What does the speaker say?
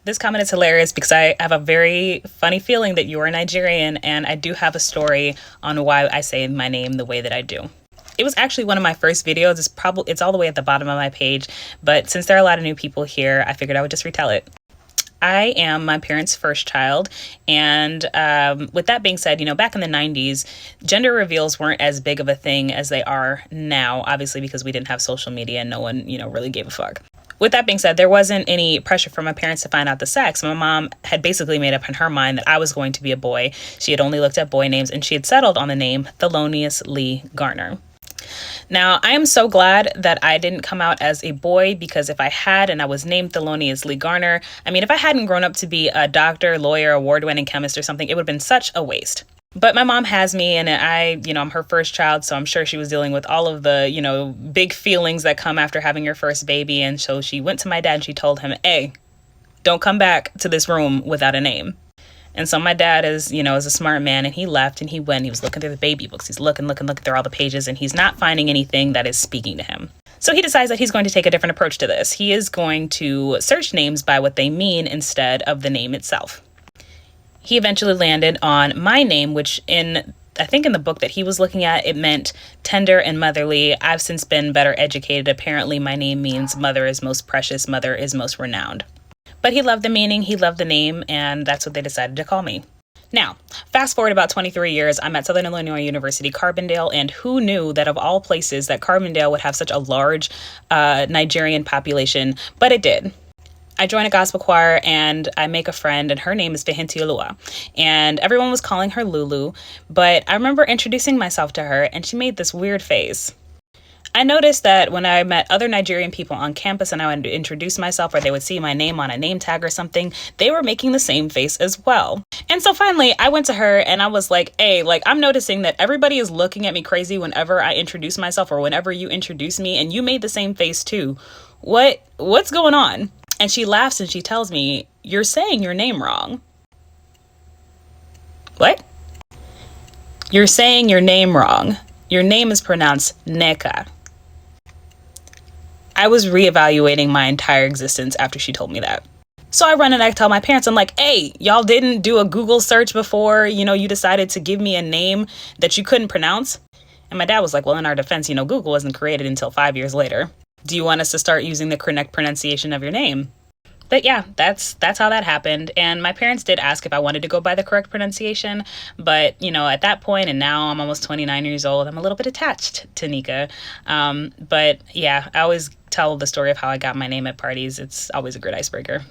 This comment is hilarious because I have a very funny feeling that you are Nigerian, and I do have a story on why I say my name the way that I do. It was actually one of my first videos. It's all the way at the bottom of my page, but since there are a lot of new people here, I figured I would just retell it. I am my parents' first child, and with that being said, back in the 90s, gender reveals weren't as big of a thing as they are now, obviously because we didn't have social media and no one, really gave a fuck. With that being said, there wasn't any pressure for my parents to find out the sex. My mom had basically made up in her mind that I was going to be a boy. She had only looked at boy names, and she had settled on the name Thelonious Lee Garner. Now, I am so glad that I didn't come out as a boy, because if I had and I was named Thelonious Lee Garner, if I hadn't grown up to be a doctor, lawyer, award-winning chemist or something, it would have been such a waste. But my mom has me, and I'm her first child, so I'm sure she was dealing with all of the, big feelings that come after having your first baby. And so she went to my dad and she told him, hey, don't come back to this room without a name. And so my dad is a smart man, and he left and he was looking through the baby books. He's looking through all the pages, and he's not finding anything that is speaking to him. So he decides that he's going to take a different approach to this. He is going to search names by what they mean instead of the name itself. He eventually landed on my name, which I think in the book that he was looking at, it meant tender and motherly. I've since been better educated. Apparently my name means mother is most precious, mother is most renowned. But he loved the meaning, he loved the name, and that's what they decided to call me. Now, fast forward about 23 years, I'm at Southern Illinois University, Carbondale, and who knew that of all places that Carbondale would have such a large Nigerian population, but it did. I join a gospel choir and I make a friend, and her name is Fehentiolua, and everyone was calling her Lulu, but I remember introducing myself to her and she made this weird face. I noticed that when I met other Nigerian people on campus and I would introduce myself, or they would see my name on a name tag or something, they were making the same face as well. And so finally I went to her and I was like, hey, I'm noticing that everybody is looking at me crazy whenever I introduce myself or whenever you introduce me, and you made the same face too. What's going on? And she laughs and she tells me, you're saying your name wrong. What? You're saying your name wrong. Your name is pronounced nneka. I was reevaluating my entire existence after she told me that. So I run and I tell my parents, I'm like, hey, y'all didn't do a Google search before, you decided to give me a name that you couldn't pronounce? And my dad was like, well, in our defense, Google wasn't created until 5 years later. Do you want us to start using the correct pronunciation of your name? But yeah, that's how that happened. And my parents did ask if I wanted to go by the correct pronunciation. But, at that point, and now I'm almost 29 years old, I'm a little bit attached to Neeka. But yeah, I always tell the story of how I got my name at parties. It's always a great icebreaker.